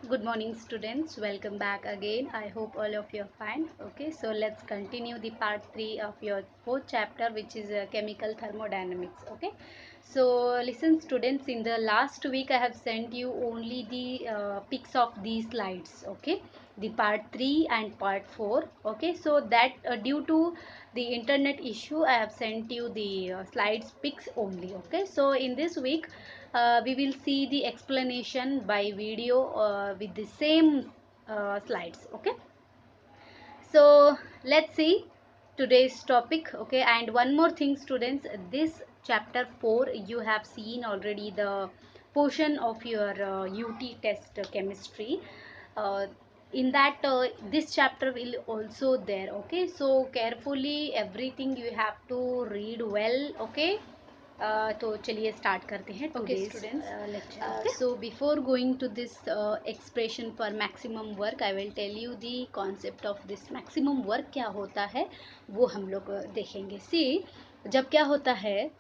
Good morning students, welcome back again. I hope all of you are fine. Okay, so let's continue the part 3 of your fourth chapter, which is chemical thermodynamics. Okay, so listen students, in the last week I have sent you only the pics of these slides. Okay, the part 3 and part 4. Okay, so that due to the internet issue I have sent you the slides pics only. Okay, so in this week we will see the explanation by video with the same slides. Okay, so let's see today's topic. Okay, and one more thing students, this chapter 4 you have seen already the portion of your UT test chemistry. In that this chapter will also there. Okay, so carefully everything you have to read well. Okay, तो चलिए start करते हैं today's lecture. So before going to this expression for maximum work I will tell you the concept of this maximum work क्या होता है वो हम लोग देखेंगे. सी, जब क्या होता है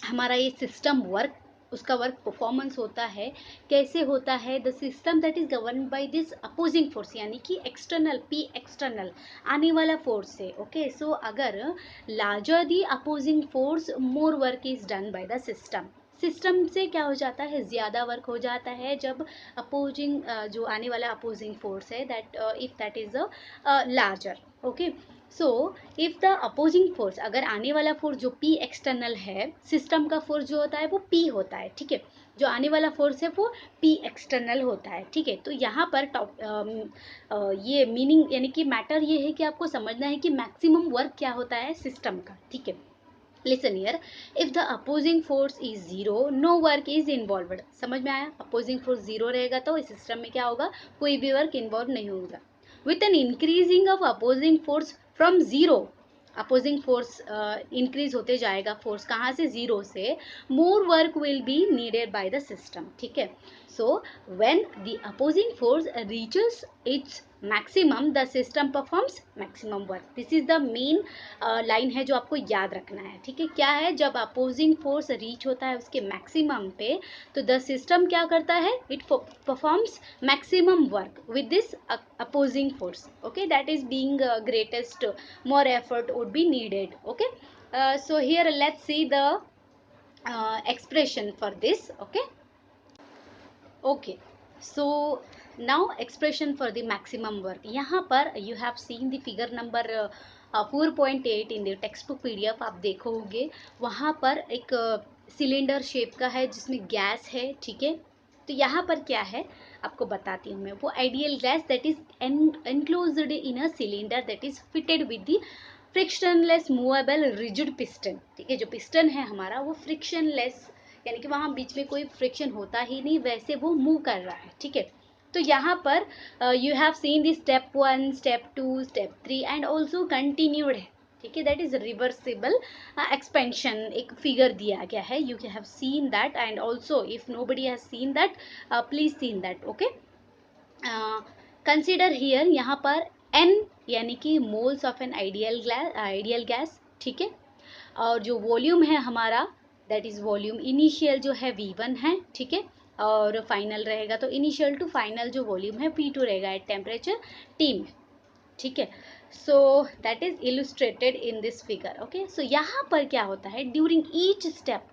हमारा ये सिस्टम वर्क, उसका वर्क परफॉर्मेंस होता है, कैसे होता है, the system that is govern by this opposing force, यानी कि एक्सटर्नल पी एक्सटर्नल आने वाला फोर्स है. ओके, सो अगर larger the opposing force more work is done by the system. System से क्या हो जाता है, ज़्यादा वर्क हो जाता है जब अपोजिंग जो आने वाला अपोजिंग फोर्स है that if that is a larger. Okay, so if the opposing force, अगर आने वाला फोर्स जो पी एक्सटर्नल है, सिस्टम का फोर्स जो होता है वो पी होता है. ठीक है, जो आने वाला फोर्स है वो पी एक्सटर्नल होता है. ठीक है, तो यहाँ पर ये मीनिंग यानी कि मैटर ये है कि आपको समझना है कि मैक्सिमम वर्क क्या होता है सिस्टम का. ठीक है, listen here, if the opposing force is zero no work is involved. समझ में आया? अपोजिंग फोर्स जीरो रहेगा तो इस सिस्टम में क्या होगा, कोई भी वर्क इन्वॉल्व नहीं होगा. With an increasing of opposing force from zero, opposing force increase होते जाएगा, फोर्स कहाँ से, जीरो से, more work will be needed bye the system. ठीक है, so when the opposing force reaches its maximum the system performs maximum work. This is the main line है जो आपको याद रखना है. ठीक है, क्या है, जब अपोजिंग फोर्स रीच होता है उसके मैक्सिमम पे तो द सिस्टम क्या करता है, it performs maximum work with this opposing force. Okay, that is being greatest, more effort would be needed. Okay, so here let's see the expression for this. Okay, so now expression for the maximum work. यहाँ पर you have seen the figure number 4.8 in the textbook PDF. आप देखोगे वहाँ पर एक cylinder shape का है जिसमें गैस है. ठीक है, तो यहाँ पर क्या है आपको बताती हूँ मैं. वो ideal gas that is enclosed in a cylinder that is fitted with the frictionless movable rigid piston. ठीक है, जो पिस्टन है हमारा वो फ्रिक्शनलेस, यानी कि वहाँ बीच में कोई फ्रिक्शन होता ही नहीं, वैसे वो मूव कर रहा है. ठीक है, तो यहाँ पर you have seen the step 1, step 2, step 3 and also continued है. ठीक है, दैट इज रिवर्सिबल एक्सपेंशन, एक फिगर दिया गया है. You have seen that and also if nobody has seen that please seen that. Okay, consider here, यहाँ पर n यानी कि moles of an ideal gas. ठीक है, और जो वॉल्यूम है हमारा दैट इज वॉल्यूम इनिशियल जो है V1 है. ठीक है, और फाइनल रहेगा तो इनिशियल टू फाइनल जो वॉल्यूम है P2 रहेगा एट टेम्परेचर T में. ठीक है, so that is illustrated in this figure. Okay, so यहाँ पर क्या होता है, ड्यूरिंग ईच स्टेप,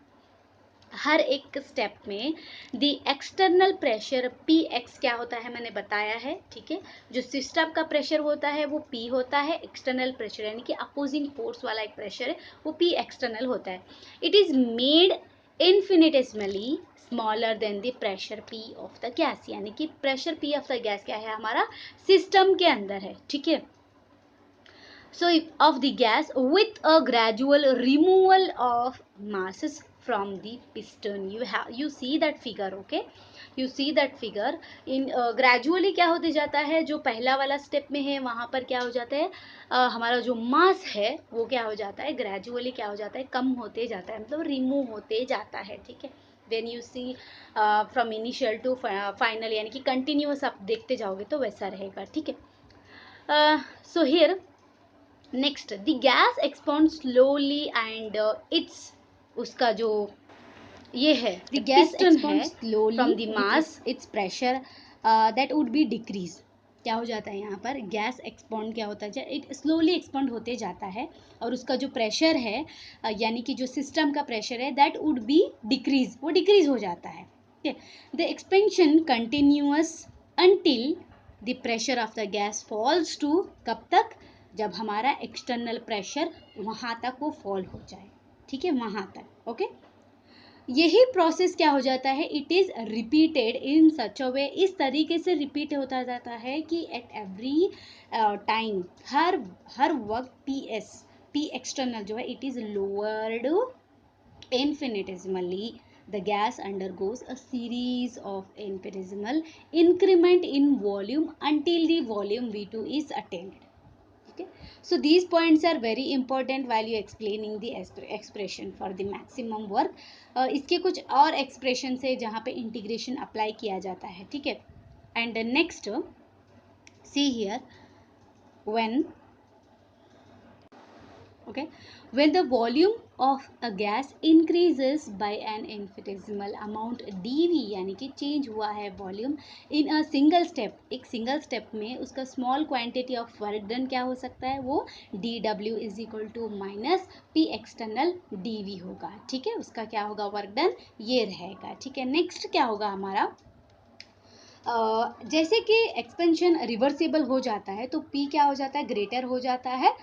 हर एक स्टेप में द एक्सटर्नल प्रेशर Px क्या होता है मैंने बताया है. ठीक है, जो सिस्टम का प्रेशर होता है वो P होता है, एक्सटर्नल प्रेशर यानी कि अपोजिंग फोर्स वाला एक प्रेशर है वो P एक्सटर्नल होता है. It is made infinitesimally smaller than the pressure P of the gas, यानी कि pressure P of the gas क्या है, हमारा सिस्टम के अंदर है. ठीक है, so of the gas with a gradual removal of masses from the piston. You see that figure. Okay, you see that figure in gradually क्या होते जाता है, जो पहला वाला स्टेप में है वहाँ पर क्या हो जाता है, हमारा जो मास है वो क्या हो जाता है, ग्रेजुअली क्या हो जाता है, कम होते जाता है, मतलब रिमूव होते जाता है. ठीक है, when you see from initial to final, यानी कि कंटिन्यूस आप देखते जाओगे तो वैसा रहेगा. ठीक है, so here next the gas expand slowly and it's, उसका जो ये है the gas expand slowly from the mass it's pressure that would be decrease. क्या हो जाता है यहाँ पर, गैस एक्सपांड क्या होता है, इट स्लोली एक्सपांड होते जाता है और उसका जो प्रेशर है यानी कि जो सिस्टम का प्रेशर है दैट वुड बी डिक्रीज, वो डिक्रीज हो जाता है। The expansion continuous until the pressure of the gas falls to, कब तक, जब हमारा एक्सटर्नल प्रेशर वहाँ तक वो फॉल हो जाए, ठीक है, वहाँ तक। ओके, यही प्रोसेस क्या हो जाता है, इट इज़ रिपीटेड इन सच अ वे, इस तरीके से रिपीट होता जाता है कि एट एवरी टाइम, हर वक्त पी एक्सटर्नल जो है it is lowered infinitesimally, the gas undergoes a series of infinitesimal increment in volume until the volume V2 is attained. Okay, so these points are very important while you explaining the expression for the maximum work. इसके कुछ और expression है जहाँ पे integration apply किया जाता है, ठीक है। And next, see here, when okay, when the volume of a gas increases by an infinitesimal amount dV, यानी कि चेंज हुआ है volume in a single step, एक सिंगल स्टेप में उसका small quantity of work done क्या हो सकता है, वो dW is equal to minus P external dV होगा, ठीक है, उसका क्या होगा, वर्क डन ये रहेगा, ठीक है। नेक्स्ट क्या होगा हमारा, जैसे कि एक्सपेंशन रिवर्सिबल हो जाता है तो P क्या हो जाता है, ग्रेटर हो जाता है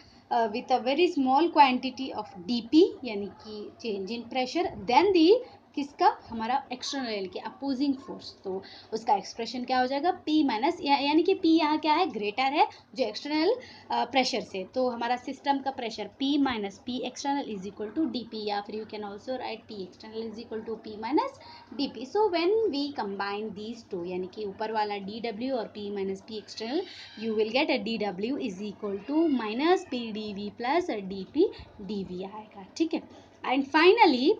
with a very small quantity of dP, यानी कि चेंज इन प्रेशर, देन दी किसका, हमारा एक्सटर्नल के अपोजिंग फोर्स, तो उसका एक्सप्रेशन क्या हो जाएगा, P माइनस, यानी कि P यहाँ क्या है, ग्रेटर है जो एक्सटर्नल प्रेशर से, तो हमारा सिस्टम का pressure P minus P external is equal to DP, या फिर you can also write P external is equal to P minus DP। So when we combine these two, यानी कि ऊपर वाला dW और P minus P external, you will get a dW is equal to minus P dV plus dP dV आएगा, ठीक है। And finally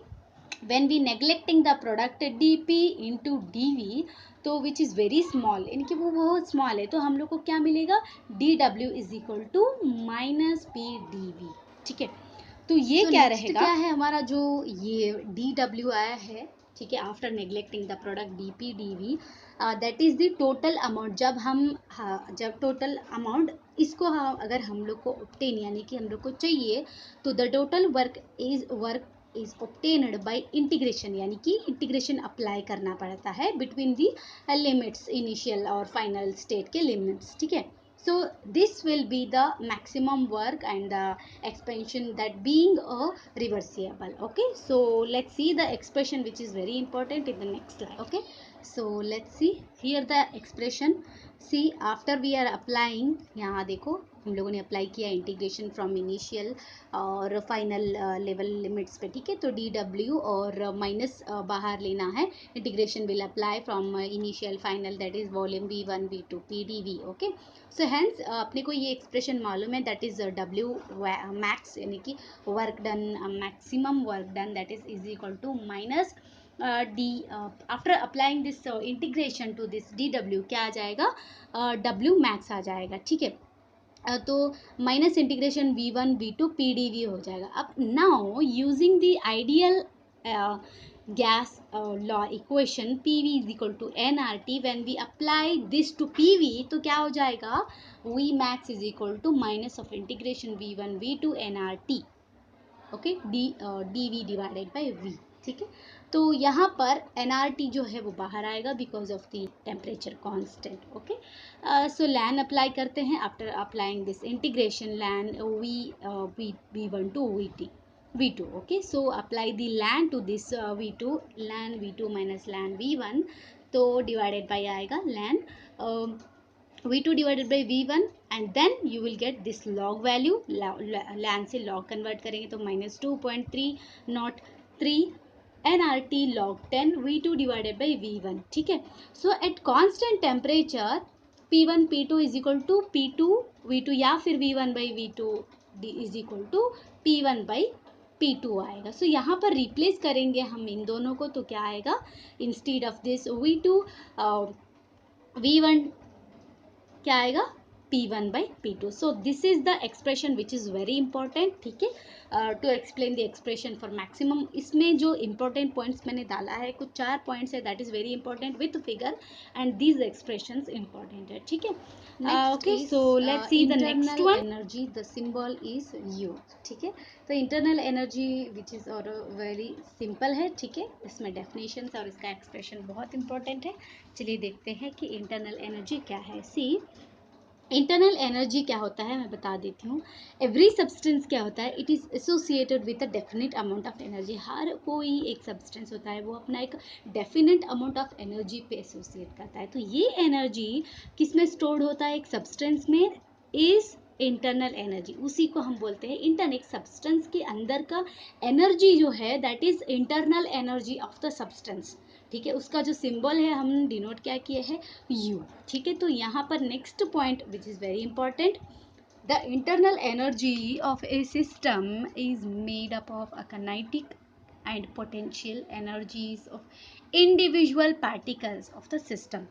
when we neglecting the product dP into dV, तो which is very small, यानी कि वो बहुत small है, तो हम लोग को क्या मिलेगा, dW is equal to minus P dV, ठीक है। तो ये क्या रहेगा, क्या है हमारा जो ये dW आया है, ठीक है, after neglecting the product dP dV, that is the total amount, जब टोटल अमाउंट इसको अगर हम लोग को ऑब्टेन, यानी कि हम लोग को चाहिए, तो the total work is obtained by integration, यानी कि इंटीग्रेशन अप्लाई करना पड़ता है बिटवीन दी लिमिट्स, इनिशियल और फाइनल स्टेट के लिमिट्स, ठीक है। So this will be the maximum work and the expansion that being a reversible. Okay, so let's see the expression which is very important in the next slide. Okay, so let's see here the expression. See, after we are applying, यहाँ देखो हम लोगों ने apply किया integration from initial और final level limits पे, ठीक है, तो dW और माइनस बाहर लेना है, integration will apply from initial final, that is volume V1 V2 PdV। Okay, so hence अपने को ये एक्सप्रेशन मालूम है, दैट इज W मैक्स, यानी कि work done, maximum work done, that is equal to minus D after applying this integration to this dW क्या आ जाएगा, W max आ जाएगा, ठीक है। तो minus integration V1 V2 PdV हो जाएगा। अब now using the ideal gas law equation PV is equal to nRT, when we apply this to PV तो क्या हो जाएगा, V max is equal to minus of integration V1 V2 nRT, okay, dV divided by V, ठीक है। तो यहाँ पर nRT जो है वो बाहर आएगा because of the temperature constant. Okay, so ln apply करते हैं, after applying this integration ln V1 to V2, okay, so apply the ln to this V2, ln V2 minus ln V1, तो divided by आएगा ln V2 divided by V1 and then you will get this log value, ln से log convert करेंगे तो minus 2.303 nRT log 10 V2 divided by V1, ठीक है। So at constant temperature P1 P2 is equal to P2 V2 या फिर V1 by V2 is equal to P1 by P2 आएगा। सो यहाँ पर रिप्लेस करेंगे हम इन दोनों को, तो क्या आएगा, instead of this V2 V1 क्या आएगा, P1 by P2. So this is the expression which is very important. ठीक है, to explain the expression for maximum. इसमें जो important points मैंने डाला है, कुछ 4 points है, that is very important with figure, and these expressions important है. ठीक है. Okay, so let's see the next one. Energy, the symbol is U. ठीक है. तो internal energy which is और very simple है. ठीक है. इसमें definitions और इसका expression बहुत important है. चलिए देखते हैं कि internal energy क्या है. See, इंटरनल एनर्जी क्या होता है मैं बता देती हूँ. एवरी सब्सटेंस क्या होता है, it is associated with a definite amount of energy. हर कोई एक सब्सटेंस होता है वो अपना एक डेफिनेट अमाउंट ऑफ एनर्जी पे एसोसिएट करता है. तो ये एनर्जी किस में स्टोर्ड होता है, एक सब्सटेंस में, इज इंटरनल एनर्जी. उसी को हम बोलते हैं इंटरनल. एक सब्सटेंस के अंदर का एनर्जी जो है that is internal energy of the substance. ठीक है, उसका जो सिंबल है हम डिनोट क्या किए हैं, यू. ठीक है, तो यहाँ पर next point which is very important, the internal energy of a system is made up of a kinetic and potential energies of individual particles of the system.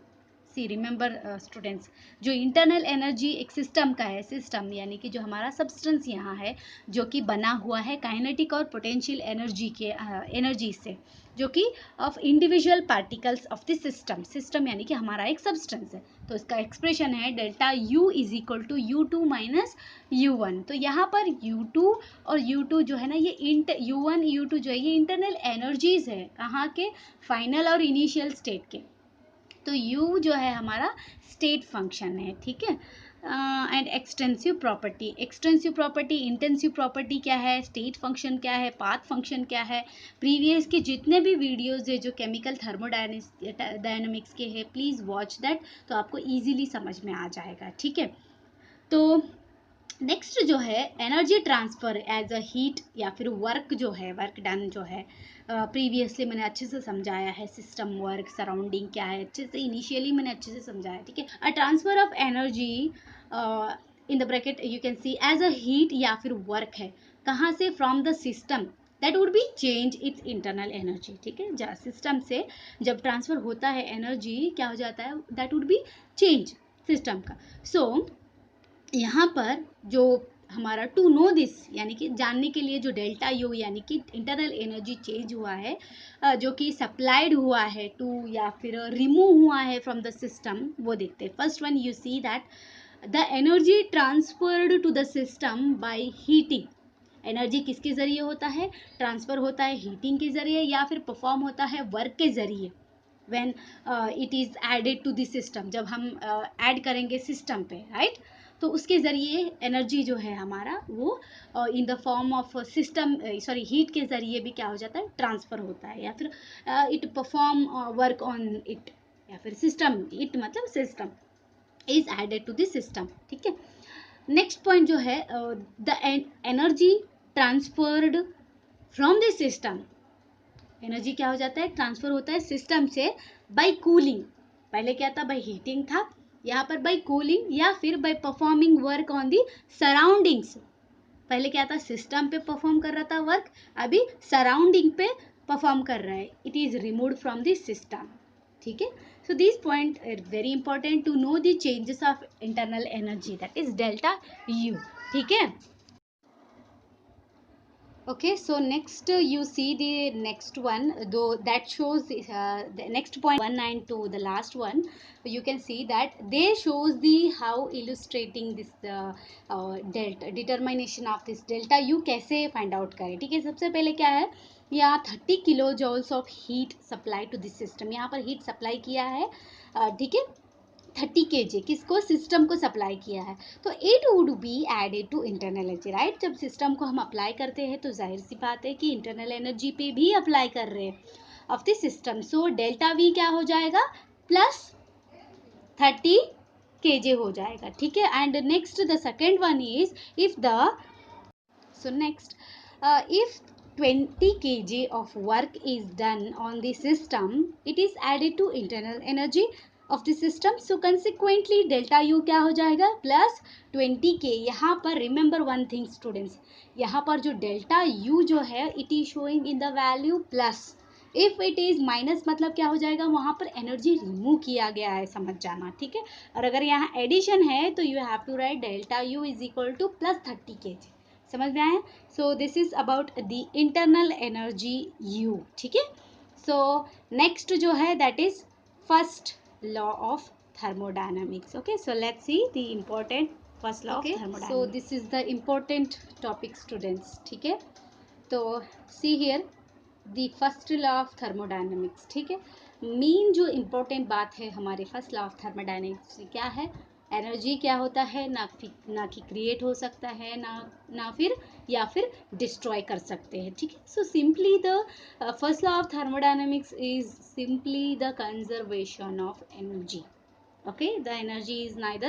See remember students, जो internal energy एक system का है, system यानी कि जो हमारा substance यहाँ है जो कि बना हुआ है काइनेटिक और पोटेंशियल एनर्जी के एनर्जी से, जो कि of individual particles of the system. System यानी कि हमारा एक सब्सटेंस है, तो इसका एक्सप्रेशन है delta U is equal to U2 minus U1. तो यहाँ पर U2 और U2 जो है ना, ये U1 U2 जो है ये इंटरनल एनर्जीज है, कहाँ के, फाइनल और इनिशियल स्टेट के. तो U जो है हमारा स्टेट फंक्शन है. ठीक है. And extensive property, extensive property, intensive property क्या है, स्टेट फंक्शन क्या है, पाथ फंक्शन क्या है. प्रीवियस के जितने भी वीडियोज़ है जो केमिकल थर्मोडायनेमिक्स के हैं, प्लीज़ वॉच दैट, तो आपको ईजिली समझ में आ जाएगा. ठीक है. तो नेक्स्ट जो है energy transfer as a heat या फिर वर्क जो है, वर्क डन जो है, प्रीवियसली मैंने अच्छे से समझाया है. सिस्टम वर्क, सराउंडिंग क्या है, अच्छे से इनिशियली मैंने अच्छे से समझाया. ठीक है. A transfer of energy in the bracket you can see as a heat या फिर वर्क है, कहाँ से, from the system, that would be change its internal energy. ठीक है. जहाँ सिस्टम से जब ट्रांसफ़र होता है एनर्जी, क्या हो जाता है, that would be change system का. सो यहाँ पर जो हमारा टू नो दिस यानी कि जानने के लिए जो डेल्टा यू यानी कि इंटरनल एनर्जी चेंज हुआ है, जो कि सप्लाइड हुआ है टू या फिर रिमूव हुआ है फ्रॉम द सिस्टम, वो देखते हैं. First one you see that the energy transferred to the system by heating. Energy किसके ज़रिए होता है, ट्रांसफ़र होता है हीटिंग के ज़रिए या फिर परफॉर्म होता है वर्क के ज़रिए. When it is added to the system, जब हम ऐड करेंगे सिस्टम पे, राइट, तो उसके ज़रिए एनर्जी जो है हमारा वो in the form of system heat के ज़रिए भी क्या हो जाता है, ट्रांसफ़र होता है, या फिर it perform work on it, या फिर सिस्टम, इट मतलब system is added to the system. ठीक है. नेक्स्ट पॉइंट जो है the energy transferred from the system. Energy क्या हो जाता है, ट्रांसफ़र होता है सिस्टम से बाय कूलिंग. पहले क्या था, बाय हीटिंग था, यहाँ पर बाय कूलिंग या फिर by performing work on the surroundings. पहले क्या था, सिस्टम पे परफॉर्म कर रहा था वर्क, अभी सराउंडिंग पे परफॉर्म कर रहा है, it is removed from the system. ठीक है. So this point are very important to know the changes of internal energy, that is delta U. ठीक है. Okay, so next you see the next one, though that shows the next point 1 and 2, the last one, you can see that they shows the how illustrating this delta determination of this delta u कैसे find out करें. ठीक है. सबसे पहले क्या है, यहाँ 30 kilo joules of heat supply to this system, यहाँ पर हीट सप्लाई किया है. ठीक है. 30 kg किसको, सिस्टम को सप्लाई किया है. तो it would be added to internal energy, right. जब सिस्टम को हम अप्लाई करते हैं तो जाहिर सी बात है कि इंटरनल एनर्जी पे भी अप्लाई कर रहे हैं of the system. So delta we क्या हो जाएगा, प्लस 30 kg हो जाएगा. ठीक है. And next the second one is if the so next if 20 kg of work is done on the system, it is added to internal energy of the system. So consequently delta u क्या हो जाएगा, plus 20k. यहाँ पर remember one thing students, यहाँ पर जो delta u जो है it is showing in the value plus, if it is minus मतलब क्या हो जाएगा, वहां पर एनर्जी रिमूव किया गया है, समझ जाना, ठीक है। और अगर यहाँ एडिशन है तो you have to write delta U is equal to +30 kg, समझ में आया। So this is about the internal energy U, ठीक है। सो नेक्स्ट जो है that is first law of thermodynamics. Okay, so let's see the important first law of thermodynamics. So this is the important topic students, ठीक है। तो see here the first law of thermodynamics, ठीक है। Main जो important बात है हमारे first law of thermodynamics क्या है, एनर्जी क्या होता है, ना कि क्रिएट हो सकता है, ना फिर या फिर डिस्ट्रॉय कर सकते हैं, ठीक है। So simply the first law of thermodynamics is simply the conservation of energy. Okay, the energy is neither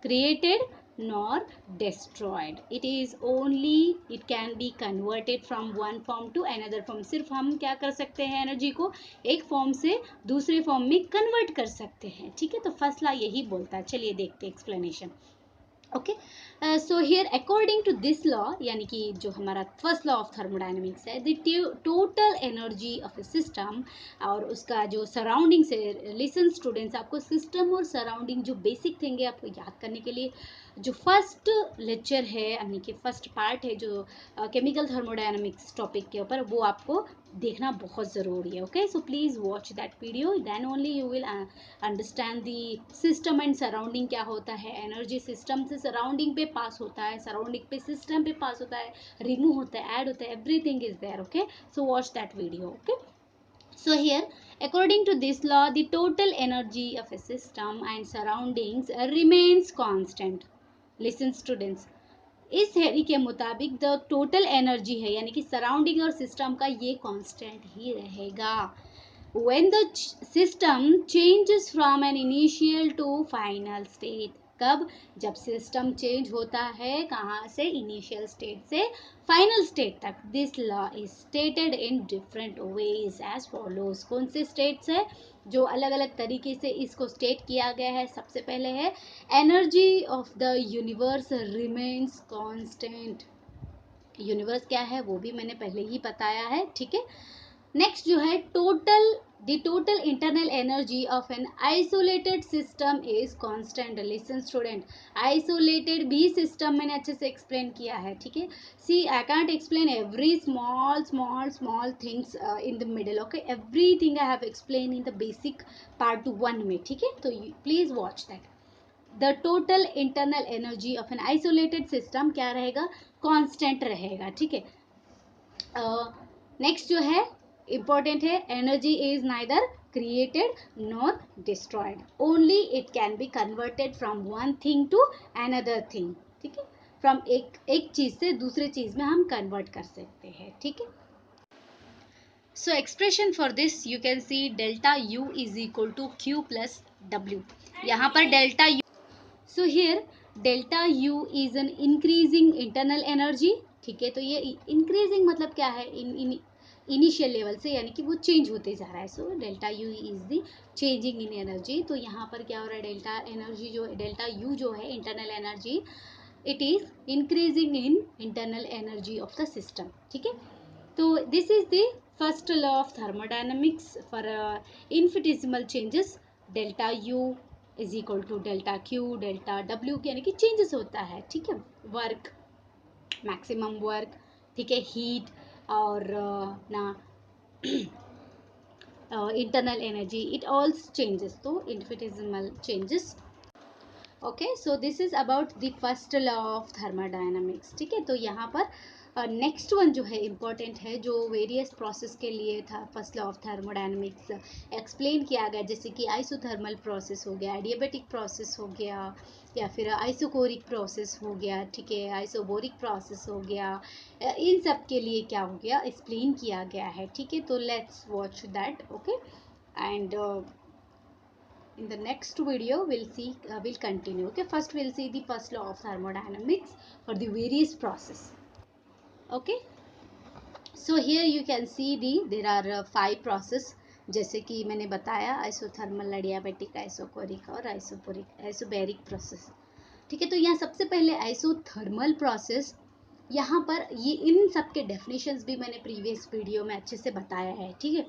created nor destroyed, it is only, it can be converted from one form to another form। सिर्फ हम क्या कर सकते हैं, energy को एक form से दूसरे फॉर्म में कन्वर्ट कर सकते हैं, ठीक है। तो फर्स्ट लॉ यही बोलता है, चलिए देखते हैं explanation. Okay, so here according to this law, यानी कि जो हमारा फर्स्ट लॉ ऑफ थर्मोडायनेमिक्स है, the total energy of a system और उसका जो सराउंडिंग से, लिसन स्टूडेंट्स, आपको सिस्टम और सराउंडिंग जो बेसिक थिंग है आपको याद करने के लिए जो फर्स्ट लेक्चर है, यानी कि फर्स्ट पार्ट है जो केमिकल थर्मोडायनेमिक्स टॉपिक के ऊपर, वो आपको देखना बहुत ज़रूरी है। Okay, so please watch that video, then only you will understand the system and surrounding क्या होता है। एनर्जी सिस्टम से सराउंडिंग पे पास होता है, सराउंडिंग पे सिस्टम पे पास होता है, रिमूव होता है, ऐड होता है, everything is there. Okay, so watch that video. Okay, so here according to this law the total energy of a system and surroundings remains constant। listen students, इस theory के मुताबिक द टोटल एनर्जी है, यानी कि surrounding और system का ये constant ही रहेगा when the system changes from an initial to final state। कब, जब सिस्टम चेंज होता है, कहाँ से, इनिशियल स्टेट से फाइनल स्टेट तक। This law is stated in different ways as follows. कौन से स्टेट्स है जो अलग अलग तरीके से इसको स्टेट किया गया है। सबसे पहले है energy of the universe remains constant. Universe क्या है वो भी मैंने पहले ही बताया है, ठीक है। नेक्स्ट जो है the total internal energy of an isolated system is constant। listen student, isolated भी system मैंने अच्छे से explain किया है, ठीक है। see I can't explain every small things in the middle। okay, everything I have explained in the basic part 1 में, ठीक है। तो please watch that। the total internal energy of an isolated system क्या रहेगा, constant रहेगा, ठीक है। Next जो है इंपॉर्टेंट है, energy is neither created nor destroyed, only it can be converted from one thing to another thing, ठीक है। फ्रॉम एक चीज से दूसरे चीज में हम कन्वर्ट कर सकते हैं, ठीक है। So expression for this you can see delta U is equal to Q plus W. यहाँ पर delta U, so here delta U is an increasing internal energy, ठीक है। तो ये इंक्रीजिंग मतलब क्या है, इनिशियल लेवल से, यानी कि वो चेंज होते जा रहा है। So delta U is the changing in energy. तो यहाँ पर क्या हो रहा है, डेल्टा एनर्जी जो डेल्टा यू जो है internal energy, it is increasing in internal energy of the system, ठीक है। तो this is the first law of thermodynamics for infinitesimal changes. Delta U is equal to delta Q, delta W, यानी कि changes होता है, ठीक है। Work, maximum work, ठीक है, हीट और ना internal energy, it all changes, तो infinitesimal changes. Okay, so this is about the first law of thermodynamics, ठीक है। तो यहाँ पर नेक्स्ट वन जो है इम्पॉर्टेंट है, जो वेरियस प्रोसेस के लिए था first law of thermodynamics explain किया गया, जैसे कि आइसोथर्मल प्रोसेस हो गया, एडियाबैटिक प्रोसेस हो गया, या फिर आइसोकोरिक प्रोसेस हो गया, ठीक है, आइसोबोरिक प्रोसेस हो गया। इन सब के लिए क्या हो गया, एक्सप्लेन किया गया है, ठीक है। तो let's watch that. Okay, and in the next video we'll continue। okay, first we'll see the first law of thermodynamics for the various process। okay, so here you can see there are 5 process, जैसे कि मैंने बताया isothermal, adiabatic, isochoric और isobaric process, ठीक है। तो यहाँ सबसे पहले आइसोथर्मल प्रोसेस, यहाँ पर ये इन सब के डेफिनेशंस भी मैंने प्रीवियस वीडियो में अच्छे से बताया है, ठीक है।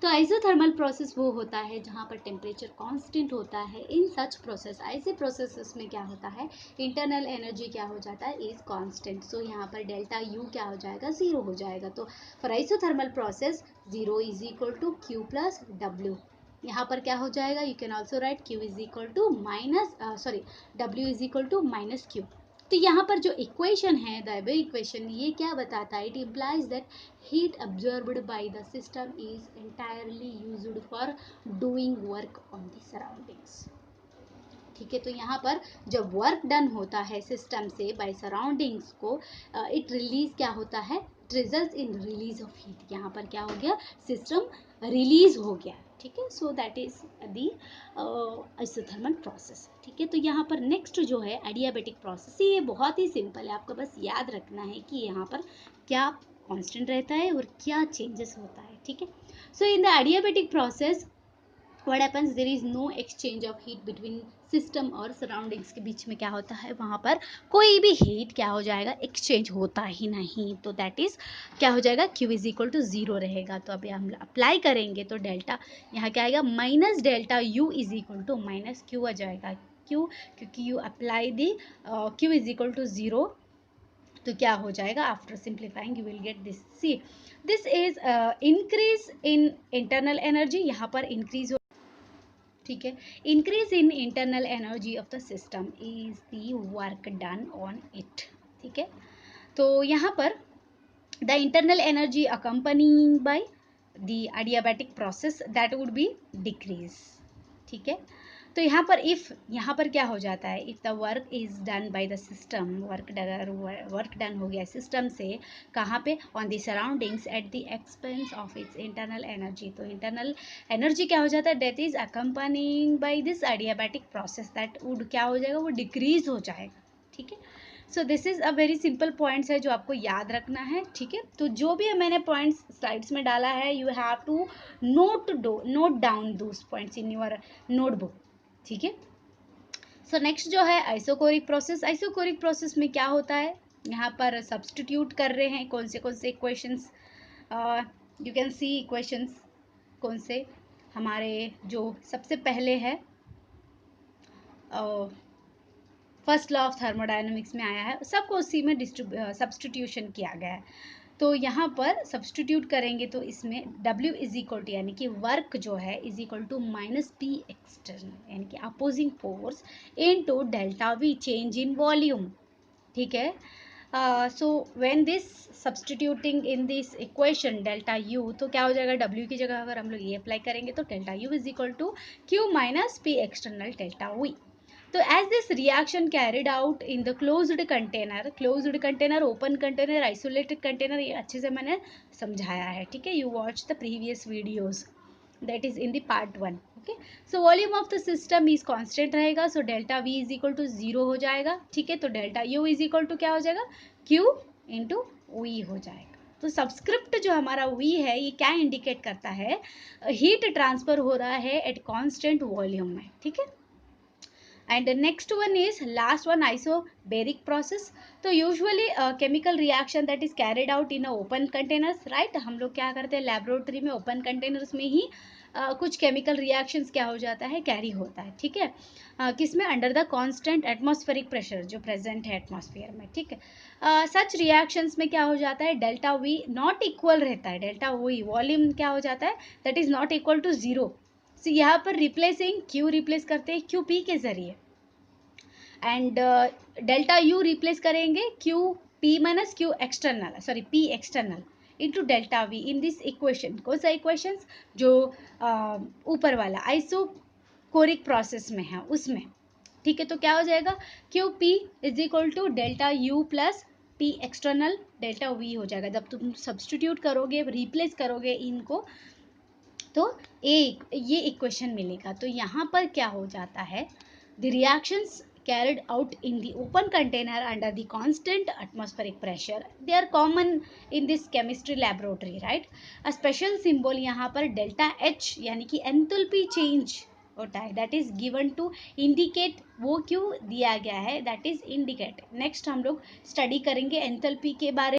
तो आइसोथर्मल प्रोसेस वो होता है जहाँ पर टेम्परेचर कांस्टेंट होता है। इन सच प्रोसेस, ऐसे प्रोसेसेस में क्या होता है, इंटरनल एनर्जी क्या हो जाता है, इज कांस्टेंट। सो यहाँ पर डेल्टा यू क्या हो जाएगा, ज़ीरो हो जाएगा। तो for isothermal process zero is equal to Q plus W. यहाँ पर क्या हो जाएगा, you can also write Q is equal to minus W is equal to minus Q. तो यहाँ पर जो इक्वेशन है, द अबव इक्वेशन, ये क्या बताता है, it implies that heat absorbed by the system is entirely used for doing work on the surroundings। ठीक है, तो यहाँ पर जब वर्क डन होता है सिस्टम से बाय सराउंडिंग्स को, इट रिलीज क्या होता है, it result in release of heat. यहाँ पर क्या हो गया, सिस्टम रिलीज हो गया। ठीक है, so that is the isothermal process. ठीक है, तो यहाँ पर नेक्स्ट जो है एडियाबेटिक प्रोसेस, ये बहुत ही सिंपल है, आपको बस याद रखना है कि यहाँ पर क्या कांस्टेंट रहता है और क्या चेंजेस होता है। ठीक है, so in the adiabatic process what happens, there is no exchange of heat between system और सराउंडिंग्स के बीच में क्या होता है, वहाँ पर कोई भी हीट क्या हो जाएगा, एक्सचेंज होता ही नहीं। तो दैट इज क्या हो जाएगा, Q is equal to zero रहेगा। तो अभी हम अप्लाई करेंगे तो डेल्टा यहाँ क्या आएगा, minus delta U is equal to minus Q आ जाएगा। क्यों, क्योंकि you apply the Q is equal to zero. तो क्या हो जाएगा, after simplifying you will get this. See this is increase in internal energy, यहाँ पर इंक्रीज हो, ठीक है, increase in internal energy of the system is the work done on it. ठीक है, तो यहाँ पर the internal energy accompanying by the adiabatic process that would be decrease. ठीक है, तो यहाँ पर क्या हो जाता है, if the work is done by the system, work done हो गया सिस्टम से, कहाँ पे, on the surroundings at the expense of its internal energy. तो इंटरनल एनर्जी क्या हो जाता है, that is accompanying by this adiabatic process, that would क्या हो जाएगा, वो डिक्रीज हो जाएगा। ठीक है, so this is a very simple points है जो आपको याद रखना है। ठीक है, तो जो भी मैंने पॉइंट्स स्लाइड्स में डाला है, you have to note down those points in your notebook. ठीक है, सो नेक्स्ट जो है आइसोकोरिक प्रोसेस। आइसोकोरिक प्रोसेस में क्या होता है, यहाँ पर सब्सटीट्यूट कर रहे हैं कौन से equations, you can C equations कौन से, हमारे जो सबसे पहले है फर्स्ट लॉ ऑफ थर्मोडायनेमिक्स में आया है, सबको उसी में सब्सटीट्यूशन किया गया है। तो यहाँ पर सब्सटीट्यूट करेंगे तो इसमें W इज इक्वल टू, यानी कि वर्क जो है is equal to minus P external, यानी कि opposing force, into delta V change in volume. ठीक है, so when this substituting in this equation delta U, तो क्या हो जाएगा, W की जगह अगर हम लोग ये अप्लाई करेंगे तो delta U is equal to Q minus P external delta V। तो as this reaction carried out in the closed container, open container, isolated container, ये अच्छे से मैंने समझाया है। ठीक है, you watch the previous videos, that is in the part 1। Okay, so volume of the system is constant रहेगा, so delta V is equal to zero हो जाएगा। ठीक है, तो delta U is equal to क्या हो जाएगा, Q इंटू V हो जाएगा। तो सबस्क्रिप्ट जो हमारा V है, ये क्या इंडिकेट करता है, हीट ट्रांसफर हो रहा है एट कॉन्स्टेंट वॉल्यूम में। ठीक है, and the next one is last one, isobaric process। तो usually chemical reaction that is carried out in a open containers, right। हम लोग क्या करते हैं लेबोरेटरी में, ओपन कंटेनर्स में ही कुछ केमिकल रिएक्शंस क्या हो जाता है, कैरी होता है। ठीक है, किसमें, under the constant atmospheric pressure जो प्रेजेंट है एटमॉस्फेयर में। ठीक है, सच रिएक्शंस में क्या हो जाता है, डेल्टा V नॉट इक्वल रहता है, डेल्टा V वॉल्यूम क्या हो जाता है, that is not equal to zero. So यहाँ पर रिप्लेसिंग Q रिप्लेस करते हैं QP के जरिए, एंड डेल्टा U रिप्लेस करेंगे QP minus Q external, sorry P external into delta V in this equation. कौन सा इक्वेशन, जो ऊपर वाला आइसोकोरिक प्रोसेस में है उसमें। ठीक है, तो क्या हो जाएगा, QP is equal to delta U plus P external delta V हो जाएगा। जब तुम सब्सटीट्यूट करोगे, रिप्लेस करोगे इनको, तो ये इक्वेशन मिलेगा। तो यहाँ पर क्या हो जाता है, the reactions carried out in the open container under the constant atmospheric pressure, they are common in this chemistry laboratory, right। a special symbol यहाँ पर delta H यानी कि enthalpy change होता है, that is given to indicate, वो क्यों दिया गया है, that is indicate। next हम लोग स्टडी करेंगे enthalpy के बारे